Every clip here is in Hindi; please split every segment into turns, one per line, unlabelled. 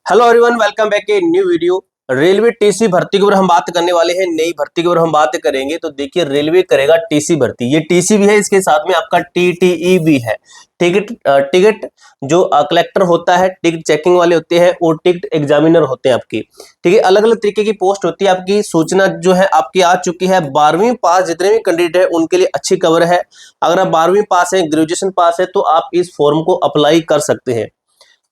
Hello everyone, welcome back a new video. Railway TC भर्ती के ऊपर हम बात करने वाले हैं। नई भर्ती के ऊपर हम बात करेंगे। तो देखिए, रेलवे करेगा टीसी भर्ती। ये टीसी भी है, इसके साथ में आपका टीटीई भी है। टिकट टिकट जो कलेक्टर होता है, टिकट चेकिंग वाले होते हैं, और टिकट एग्जामिनर होते हैं आपकी। ठीक है, अलग अलग तरीके की पोस्ट होती है आपकी। सूचना जो है आपकी आ चुकी है। 12वीं पास जितने भी कैंडिडेट है उनके लिए अच्छी खबर है। अगर आप 12वीं पास है, ग्रेजुएशन पास है, तो आप इस फॉर्म को अप्लाई कर सकते हैं।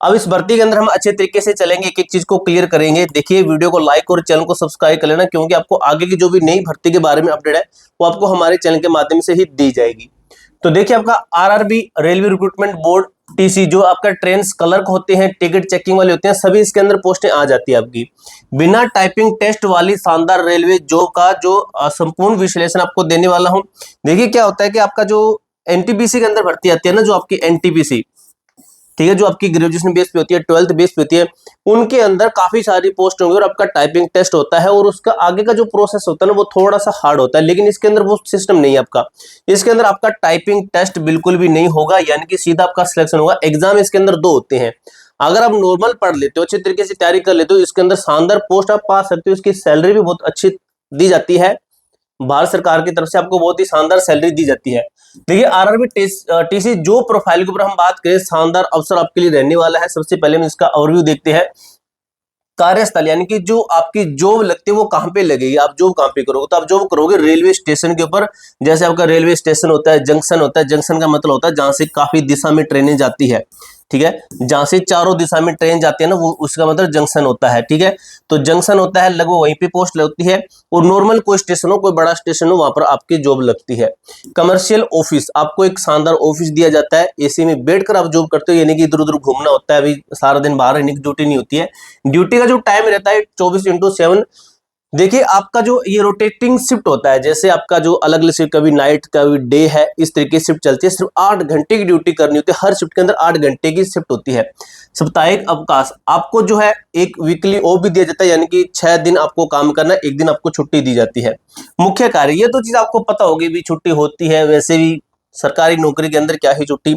अब इस भर्ती के अंदर हम अच्छे तरीके से चलेंगे, एक एक चीज को क्लियर करेंगे। देखिए, वीडियो को लाइक और चैनल को सब्सक्राइब कर लेना, क्योंकि आपको आगे की जो भी नई भर्ती के बारे में अपडेट है वो आपको हमारे चैनल के माध्यम से ही दी जाएगी। तो देखिए, आपका RRB railway recruitment board TC जो आपका ट्रेन क्लर्क होते हैं, टिकट चेकिंग वाले होते हैं, सभी इसके अंदर पोस्टें आ जाती है आपकी। बिना टाइपिंग टेस्ट वाली शानदार रेलवे जॉब का जो संपूर्ण विश्लेषण आपको देने वाला हूं। देखिए, क्या होता है कि आपका जो एनटीपीसी के अंदर भर्ती आती है ना, जो आपकी एनटीपीसी, ठीक है, जो आपकी ग्रेजुएशन बेस पे होती है, 12th बेस पे होती है, उनके अंदर काफी सारी पोस्ट होंगी और आपका टाइपिंग टेस्ट होता है, और उसका आगे का जो प्रोसेस होता है ना वो थोड़ा सा हार्ड होता है। लेकिन इसके अंदर वो सिस्टम नहीं है आपका। इसके अंदर आपका टाइपिंग टेस्ट बिल्कुल भी नहीं होगा, यानी कि सीधा आपका सिलेक्शन होगा। एग्जाम इसके अंदर दो होते हैं। अगर आप नॉर्मल पढ़ लेते हो, अच्छे तरीके से तैयारी कर लेते हो, इसके अंदर शानदार पोस्ट आप पा सकते हो। इसकी सैलरी भी बहुत अच्छी दी जाती है। भारत सरकार की तरफ से आपको बहुत ही शानदार सैलरी दी जाती है। देखिए, आरआरबी टीसी जो प्रोफाइल के ऊपर हम बात करें, शानदार अवसर आपके लिए रहने वाला है। सबसे पहले हम इसका ओवरव्यू देखते हैं। कार्यस्थल, यानी कि जो आपकी जॉब लगती है वो कहां पे लगेगी, आप जॉब कहां पे करोगे, तो आप जॉब करोगे रेलवे स्टेशन के ऊपर। जैसे आपका रेलवे स्टेशन होता है, जंक्शन होता है। जंक्शन का मतलब होता है जहां से काफी दिशा में ट्रेनें जाती है। ठीक है, जहां से चारों दिशा में ट्रेन जाती है ना, वो उसका मतलब जंक्शन होता है। ठीक है, तो जंक्शन होता है, लगभग वहीं पे पोस्ट लगती है। और नॉर्मल कोई स्टेशन हो, कोई बड़ा स्टेशन हो, वहां पर आपकी जॉब लगती है। कमर्शियल ऑफिस, आपको एक शानदार ऑफिस दिया जाता है। एसी में बैठकर आप जॉब करते हो, यानी कि इधर उधर घूमना होता है। अभी सारा दिन बाहर रहने की ड्यूटी नहीं होती है। ड्यूटी का जो टाइम रहता है 24/7। देखिए, आपका जो ये रोटेटिंग शिफ्ट होता है, जैसे आपका जो अलग अलग शिफ्ट, कभी नाइट कभी डे है, इस तरीके से शिफ्ट चलती है। सिर्फ 8 घंटे की ड्यूटी करनी होती है। हर शिफ्ट के अंदर 8 घंटे की शिफ्ट होती है। साप्ताहिक अवकाश, आपको जो है एक वीकली ऑफ भी दिया जाता है, यानी कि 6 दिन आपको काम करना है, 1 दिन आपको छुट्टी दी जाती है। मुख्य कार्य, ये तो चीज आपको पता होगी भी, छुट्टी होती है। वैसे भी सरकारी नौकरी के अंदर क्या ही छुट्टी।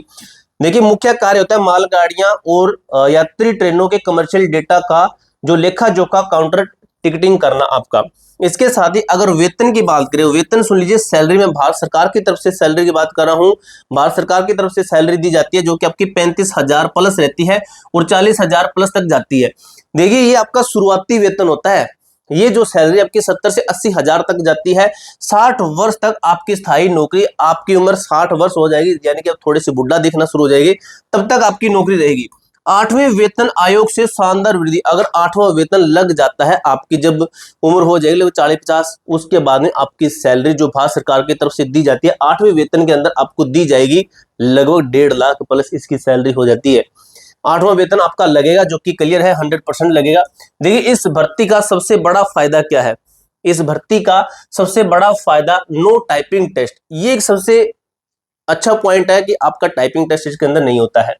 देखिए, मुख्य कार्य होता है मालगाड़ियां और यात्री ट्रेनों के कमर्शियल डेटा का जो लेखा जोखा, काउंटर टिकटिंग करना आपका। इसके साथ ही अगर वेतन की बात करें, वेतन सुन लीजिए, सैलरी में भारत सरकार की तरफ से सैलरी की बात कर रहा हूं। भारत सरकार की तरफ से सैलरी दी जाती है, जो कि आपकी 35,000 प्लस रहती है और 40,000 प्लस तक जाती है। देखिए, ये आपका शुरुआती वेतन होता है। ये जो सैलरी आपकी 70 से 80,000 तक जाती है। 60 वर्ष तक आपकी स्थायी नौकरी, आपकी उम्र 60 वर्ष हो जाएगी, यानी कि आप थोड़ी सी बुढ़ा दिखना शुरू हो जाएगी, तब तक आपकी नौकरी रहेगी। 8वें वेतन आयोग से शानदार वृद्धि, अगर 8वां वेतन लग जाता है आपकी, जब उम्र हो जाएगी लगभग 40-50, उसके बाद में आपकी सैलरी जो भारत सरकार की तरफ से दी जाती है, 8वें वेतन के अंदर आपको दी जाएगी। लगभग 1.5 लाख प्लस इसकी सैलरी हो जाती है। 8वां वेतन आपका लगेगा, जो कि क्लियर है, 100% लगेगा। देखिए, इस भर्ती का सबसे बड़ा फायदा क्या है? इस भर्ती का सबसे बड़ा फायदा नो टाइपिंग टेस्ट। ये एक सबसे अच्छा पॉइंट है कि आपका टाइपिंग टेस्ट इसके अंदर नहीं होता है।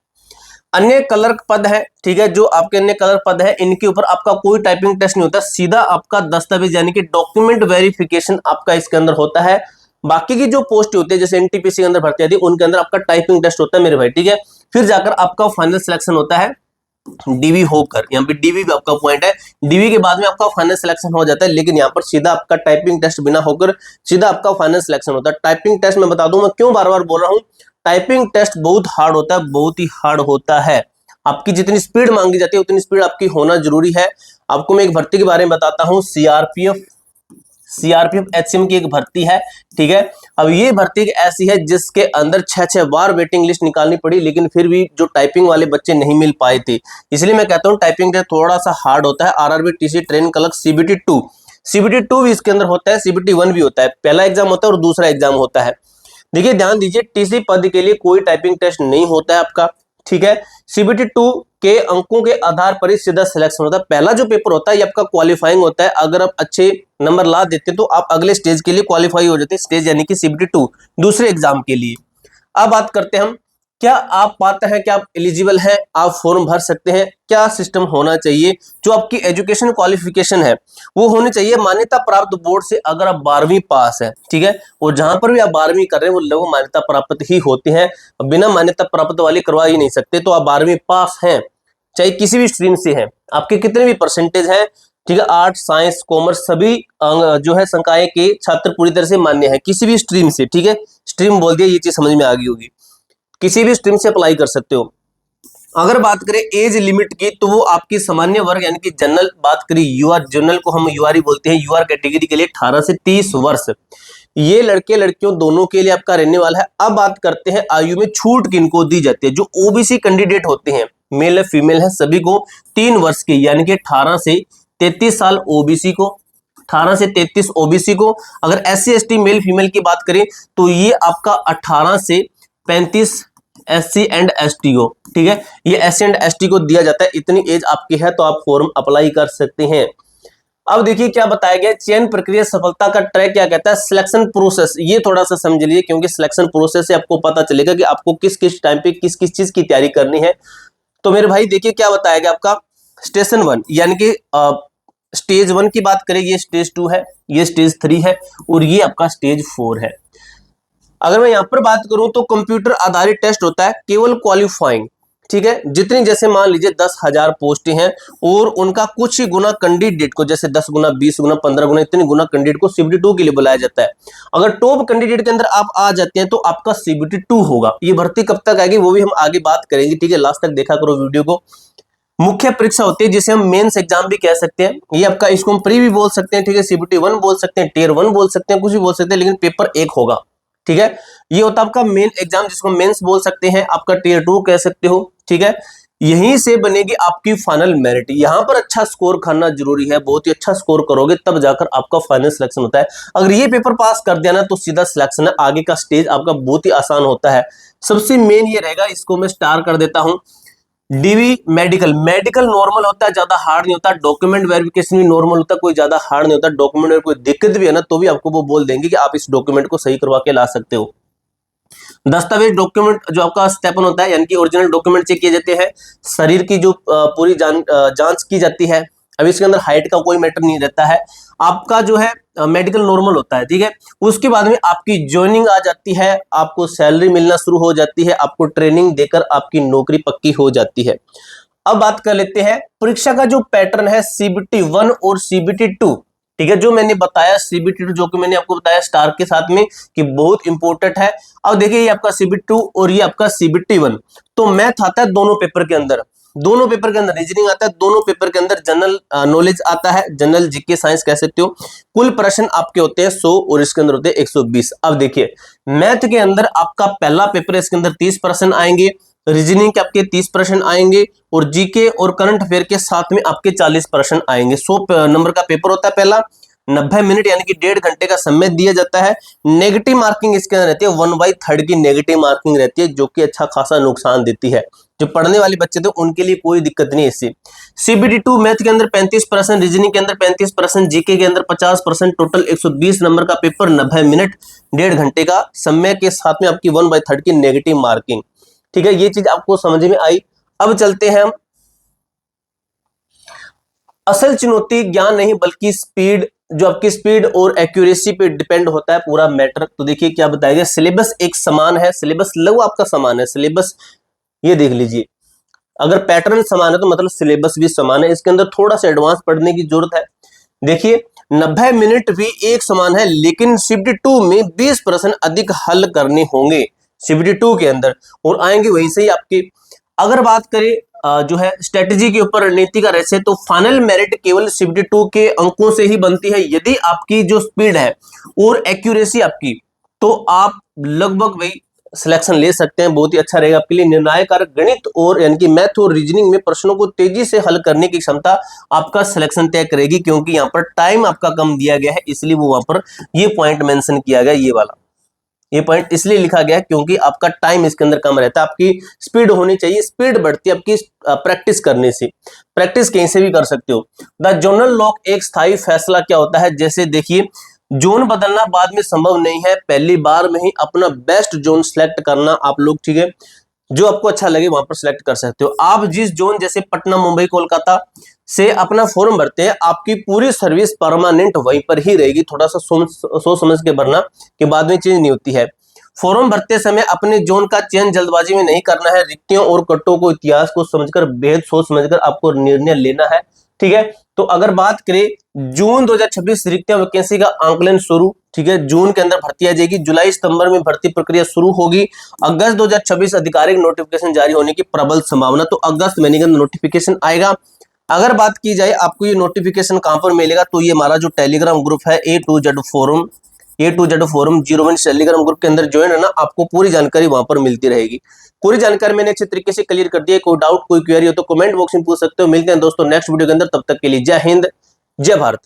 अन्य क्लर्क पद है, ठीक है, जो आपके अन्य क्लर्क पद है, इनके ऊपर आपका कोई टाइपिंग टेस्ट नहीं होता। सीधा आपका दस्तावेज, यानी कि डॉक्यूमेंट वेरिफिकेशन आपका इसके अंदर होता है। बाकी की जो पोस्ट होती है, जैसे एनटीपीसी के अंदर भर्ती आती है, उनके अंदर आपका टाइपिंग टेस्ट होता है मेरे भाई। ठीक है, फिर जाकर आपका फाइनल सिलेक्शन होता है डीवी होकर। यहाँ पे डीवी भी आपका पॉइंट है। डीवी के बाद में आपका फाइनल सिलेक्शन हो जाता है, लेकिन यहाँ पर सीधा आपका टाइपिंग टेस्ट बिना होकर सीधा आपका फाइनल सिलेक्शन होता है। टाइपिंग टेस्ट मैं बता दूं, मैं क्यों बार बार बोल रहा हूँ, टाइपिंग टेस्ट बहुत हार्ड होता है, बहुत ही हार्ड होता है। आपकी जितनी स्पीड मांगी जाती है उतनी स्पीड आपकी होना जरूरी है। आपको मैं एक भर्ती के बारे में बताता हूँ, सीआरपीएफ एचसीएम की एक भर्ती है। ठीक है, अब ये भर्ती ऐसी है जिसके अंदर 6 बार वेटिंग लिस्ट निकालनी पड़ी, लेकिन फिर भी जो टाइपिंग वाले बच्चे नहीं मिल पाए थे। इसलिए मैं कहता हूँ टाइपिंग थोड़ा सा हार्ड होता है। RRB TC train clerk CBT 2 भी इसके अंदर होता है, सीबीटी 1 भी होता है। पहला एग्जाम होता है और दूसरा एग्जाम होता है। देखिए, ध्यान दीजिए, टीसी पद के लिए कोई टाइपिंग टेस्ट नहीं होता है आपका। ठीक है, सीबीटी 2 के अंकों के आधार पर ही सीधा सिलेक्शन होता है। पहला जो पेपर होता है ये आपका क्वालिफाइंग होता है। अगर आप अच्छे नंबर ला देते हैं तो आप अगले स्टेज के लिए क्वालिफाई हो जाते हैं, स्टेज यानी कि सीबीटी 2 दूसरे एग्जाम के लिए। अब बात करते हैं हम, क्या आप पात्र हैं, क्या आप एलिजिबल हैं, आप फॉर्म भर सकते हैं, क्या सिस्टम होना चाहिए? जो आपकी एजुकेशन क्वालिफिकेशन है वो होनी चाहिए मान्यता प्राप्त बोर्ड से, अगर आप 12वीं पास है। ठीक है, और जहां पर भी आप 12वीं कर रहे हैं वो लोग मान्यता प्राप्त ही होते हैं, बिना मान्यता प्राप्त वाली करवा ही नहीं सकते। तो आप 12वीं पास हैं, चाहे किसी भी स्ट्रीम से हैं, आपके कितने भी परसेंटेज हैं, ठीक है, आर्ट्स साइंस कॉमर्स सभी जो है संकाय के छात्र पूरी तरह से मान्य है, किसी भी स्ट्रीम से, ठीक है, स्ट्रीम बोल दिया, ये चीज समझ में आ गई होगी, किसी भी स्ट्रीम से अप्लाई कर सकते हो। अगर बात करें एज लिमिट की, तो वो आपकी सामान्य वर्ग यानी कि जनरल, बात करें यूआर, जनरल को हम यूआर ही बोलते हैं, यूआर कैटेगरी के लिए 18 से 30 वर्ष, ये लड़के लड़कियों दोनों के लिए आपका रहने वाला है। अब बात करते हैं आयु में छूट किनको दी जाती है, जो ओबीसी कैंडिडेट होते हैं, मेल है फीमेल है, सभी को 3 वर्ष की यानी कि 18 से 33 साल ओबीसी को, 18 से 33 ओबीसी को। अगर एससी एसटी मेल फीमेल की बात करें तो ये आपका 18 से 35 एससी एंड एसटी को, ठीक है, ये एससी एंड एसटी को दिया जाता है। इतनी एज आपकी है तो आप फॉर्म अप्लाई कर सकते हैं। अब देखिए क्या बताया गया, चयन प्रक्रिया सफलता का ट्रैक क्या कहता है, सिलेक्शन प्रोसेस, ये थोड़ा सा समझ लीजिए, क्योंकि सिलेक्शन प्रोसेस से आपको पता चलेगा कि आपको किस किस टाइम पे किस किस चीज की तैयारी करनी है। तो मेरे भाई देखिए क्या बताया गया आपका, स्टेशन 1 यानी कि स्टेज 1 की बात करें, ये स्टेज 2 है, ये स्टेज 3 है और ये आपका स्टेज 4 है। अगर मैं यहां पर बात करूं तो कंप्यूटर आधारित टेस्ट होता है, केवल क्वालिफाइंग, ठीक है, जितनी जैसे मान लीजिए 10,000 पोस्टें हैं और उनका कुछ ही गुना कैंडिडेट को, जैसे 10 गुना 20 गुना 15 गुना इतनी गुना कैंडिडेट को सीबीटी 2 के लिए बुलाया जाता है। अगर टॉप कैंडिडेट के अंदर आप आ जाते हैं तो आपका सीबीटी 2 होगा। ये भर्ती कब तक आएगी वो भी हम आगे बात करेंगे, ठीक है, लास्ट तक देखा करो वीडियो को। मुख्य परीक्षा होती है जिसे हम मेंस एग्जाम भी कह सकते हैं, ये आपका, इसको हम प्री भी बोल सकते हैं, ठीक है, सीबीटी 1 बोल सकते हैं, टियर 1 बोल सकते हैं, कुछ भी बोल सकते हैं, लेकिन पेपर एक होगा, ठीक है। ये होता है आपका मेन एग्जाम जिसको मेंस बोल सकते हैं, आपका टियर 2 कह सकते हो, ठीक है। यहीं से बनेगी आपकी फाइनल मेरिट। यहां पर अच्छा स्कोर करना जरूरी है, बहुत ही अच्छा स्कोर करोगे तब जाकर आपका फाइनल सिलेक्शन होता है। अगर ये पेपर पास कर दिया ना तो सीधा सिलेक्शन है, आगे का स्टेज आपका बहुत ही आसान होता है। सबसे मेन ये रहेगा, इसको मैं स्टार कर देता हूं, डीवी मेडिकल, मेडिकल नॉर्मल होता है, ज्यादा हार्ड नहीं होता, डॉक्यूमेंट वेरिफिकेशन भी नॉर्मल होता है, कोई ज्यादा हार्ड नहीं होता। डॉक्यूमेंट में कोई दिक्कत भी है ना तो भी आपको वो बोल देंगे कि आप इस डॉक्यूमेंट को सही करवा के ला सकते हो। दस्तावेज डॉक्यूमेंट जो आपका सत्यापन होता है यानी कि ओरिजिनल डॉक्यूमेंट चेक किए जाते हैं, शरीर की जो पूरी जांच की जाती है। अब इसके अंदर हाइट का कोई मैटर नहीं रहता है, आपका जो है मेडिकल नॉर्मल होता है, ठीक है। उसके बाद में आपकी ज्वाइनिंग आ जाती है, आपको सैलरी मिलना शुरू हो जाती है, आपको ट्रेनिंग देकर आपकी नौकरी पक्की हो जाती है। अब बात कर लेते हैं परीक्षा का जो पैटर्न है, सीबीटी 1 और सीबीटी 2, ठीक है, जो मैंने बताया सीबीटी 2 जो कि मैंने आपको बताया स्टार के साथ में कि बहुत इंपॉर्टेंट है। अब देखिए ये आपका सीबीटी 2 और ये आपका सीबीटी 1, तो मैथ आता है दोनों पेपर के अंदर, दोनों पेपर के अंदर रीजनिंग आता है, दोनों पेपर के अंदर जनरल नॉलेज आता है, जनरल जीके साइंस कह सकते हो। कुल प्रश्न आपके होते हैं 100 और इसके अंदर होते हैं 120। अब देखिए मैथ के अंदर आपका पहला पेपर है, इसके अंदर 30 प्रश्न आएंगे, रीजनिंग के आपके 30 प्रश्न आएंगे और जीके और करंट अफेयर के साथ में आपके 40 प्रश्न आएंगे। 100 नंबर का पेपर होता है पहला, 90 मिनट यानी कि 1.5 घंटे का समय दिया जाता है। नेगेटिव मार्किंग इसके अंदर रहती है, 1/3 की नेगेटिव मार्किंग रहती है, जो कि अच्छा खासा नुकसान देती है। जो पढ़ने वाले बच्चे थे उनके लिए कोई दिक्कत नहीं है इससे। सीबीटी 2 मैथ के अंदर 35%, रीजनिंग के अंदर 35%, जीके के अंदर 50%, टोटल 120 नंबर का पेपर, 90 मिनट 1.5 घंटे का समय के साथ में आपकी 1/3 की नेगेटिव मार्किंग, ठीक है। ये चीज आपको समझ में आई। अब चलते हैं हम, असल चुनौती ज्ञान नहीं बल्कि स्पीड, जो आपकी स्पीड और एक्यूरेसी पे डिपेंड होता है पूरा मैटर। तो देखिए क्या बताया गया, सिलेबस एक समान है, सिलेबस लगभग आपका समान है, सिलेबस ये देख लीजिए, अगर पैटर्न समान है तो मतलब सिलेबस भी समान है। इसके अंदर थोड़ा सा एडवांस पढ़ने की जरूरत है। देखिए 90 मिनट भी एक समान है, लेकिन सीबीटी 2 में 20% अधिक हल करने होंगे सीबीटी 2 के अंदर और आएंगे वहीं से ही आपके। अगर बात करें जो है स्ट्रेटेजी के ऊपर, रणनीति का रहस्य, तो फाइनल मेरिट केवल सीबीटी 2 के अंकों से ही बनती है। यदि आपकी जो स्पीड है और एक्यूरेसी आपकी, तो आप लगभग वही सिलेक्शन ले सकते हैं, बहुत ही अच्छा रहेगा आपके लिए। निर्णायक कारक गणित और यानी कि मैथ और रीजनिंग में प्रश्नों को तेजी से हल करने की क्षमता आपका सिलेक्शन तय करेगी, क्योंकि यहाँ पर टाइम आपका कम दिया गया है, इसलिए वो वहां पर ये पॉइंट मेंशन किया गया, ये वाला ये पॉइंट इसलिए लिखा गया है क्योंकि आपका टाइम इसके अंदर कम रहता है। आपकी स्पीड होनी चाहिए, स्पीड बढ़ती है आपकी प्रैक्टिस करने से, प्रैक्टिस कहीं से भी कर सकते हो। द जोनल लॉक एक स्थायी फैसला क्या होता है, जैसे देखिए जोन बदलना बाद में संभव नहीं है, पहली बार में ही अपना बेस्ट जोन सिलेक्ट करना आप लोग, ठीक है, जो आपको अच्छा लगे वहां पर सिलेक्ट कर सकते हो। आप जिस जोन, जैसे पटना मुंबई कोलकाता से अपना फॉर्म भरते हैं, आपकी पूरी सर्विस परमानेंट वहीं पर ही रहेगी। थोड़ा सा सोच समझ के भरना, कि बाद में चेंज नहीं होती है। फॉर्म भरते समय अपने जोन का चयन जल्दबाजी में नहीं करना है। रिक्तियों और कट्टों को इतिहास को समझकर बेहद सोच समझकर आपको निर्णय लेना है। ठीक है, तो अगर बात करें जून 2026 रिक्तियां वैकेंसी का आंकलन शुरू। ठीक है, जून के अंदर भर्ती आ जाएगी, जुलाई सितंबर में भर्ती प्रक्रिया शुरू होगी। अगस्त 2026 आधिकारिक नोटिफिकेशन जारी होने की प्रबल संभावना, तो अगस्त महीने के अंदर नोटिफिकेशन आएगा। अगर बात की जाए आपको ये नोटिफिकेशन कहां पर मिलेगा, तो ये हमारा जो टेलीग्राम ग्रुप है A2Z forum, A2Z forum 01 Telegram group के अंदर ज्वाइन है ना, आपको पूरी जानकारी वहां पर मिलती रहेगी। पूरी जानकारी मैंने अच्छे तरीके से क्लियर कर दी है। कोई डाउट कोई क्वेरी हो तो कमेंट बॉक्स में पूछ सकते हो। मिलते हैं दोस्तों नेक्स्ट वीडियो के अंदर, तब तक के लिए जय हिंद जय भारत।